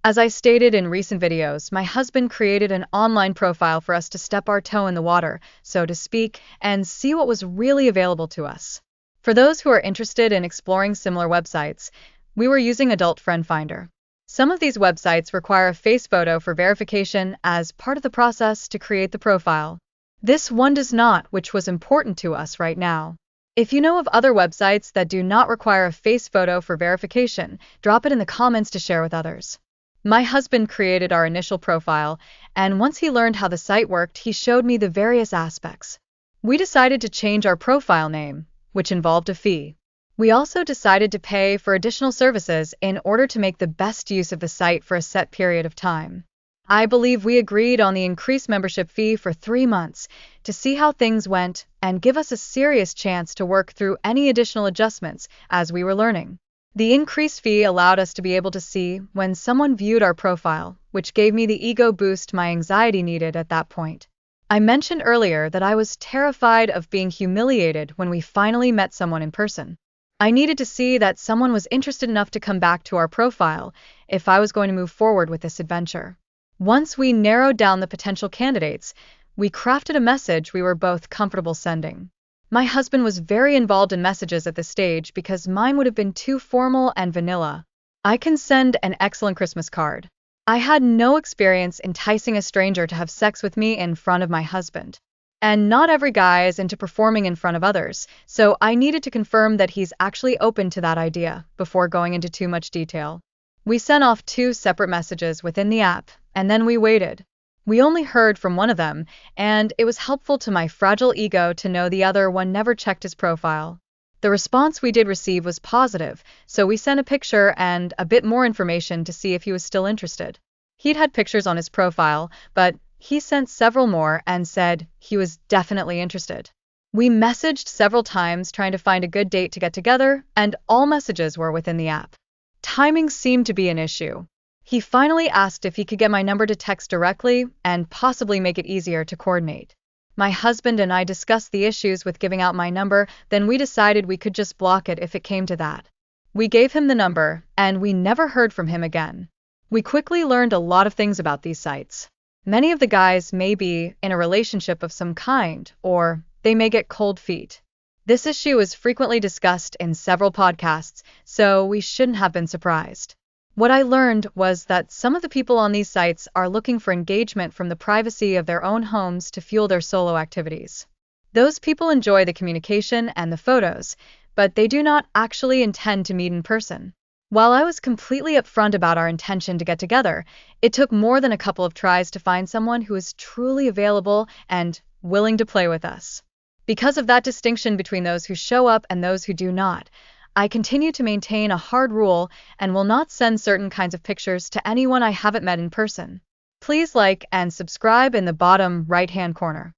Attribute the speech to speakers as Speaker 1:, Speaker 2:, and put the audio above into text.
Speaker 1: As I stated in recent videos, my husband created an online profile for us to step our toe in the water, so to speak, and see what was really available to us. For those who are interested in exploring similar websites, we were using Adult Friend Finder. Some of these websites require a face photo for verification as part of the process to create the profile. This one does not, which was important to us right now. If you know of other websites that do not require a face photo for verification, drop it in the comments to share with others. My husband created our initial profile, and once he learned how the site worked, he showed me the various aspects. We decided to change our profile name, which involved a fee. We also decided to pay for additional services in order to make the best use of the site for a set period of time. I believe we agreed on the increased membership fee for 3 months to see how things went and give us a serious chance to work through any additional adjustments as we were learning. The increased fee allowed us to be able to see when someone viewed our profile, which gave me the ego boost my anxiety needed at that point. I mentioned earlier that I was terrified of being humiliated when we finally met someone in person. I needed to see that someone was interested enough to come back to our profile if I was going to move forward with this adventure. Once we narrowed down the potential candidates, we crafted a message we were both comfortable sending. My husband was very involved in messages at this stage because mine would have been too formal and vanilla. I can send an excellent Christmas card. I had no experience enticing a stranger to have sex with me in front of my husband. And not every guy is into performing in front of others, so I needed to confirm that he's actually open to that idea before going into too much detail. We sent off 2 separate messages within the app, and then we waited. We only heard from one of them, and it was helpful to my fragile ego to know the other one never checked his profile. The response we did receive was positive, so we sent a picture and a bit more information to see if he was still interested. He'd had pictures on his profile, but he sent several more and said he was definitely interested. We messaged several times trying to find a good date to get together, and all messages were within the app. Timing seemed to be an issue. He finally asked if he could get my number to text directly and possibly make it easier to coordinate. My husband and I discussed the issues with giving out my number, then we decided we could just block it if it came to that. We gave him the number, and we never heard from him again. We quickly learned a lot of things about these sites. Many of the guys may be in a relationship of some kind, or they may get cold feet. This issue is frequently discussed in several podcasts, so we shouldn't have been surprised. What I learned was that some of the people on these sites are looking for engagement from the privacy of their own homes to fuel their solo activities. Those people enjoy the communication and the photos, but they do not actually intend to meet in person. While I was completely upfront about our intention to get together, it took more than a couple of tries to find someone who is truly available and willing to play with us. Because of that distinction between those who show up and those who do not, I continue to maintain a hard rule and will not send certain kinds of pictures to anyone I haven't met in person. Please like and subscribe in the bottom right-hand corner.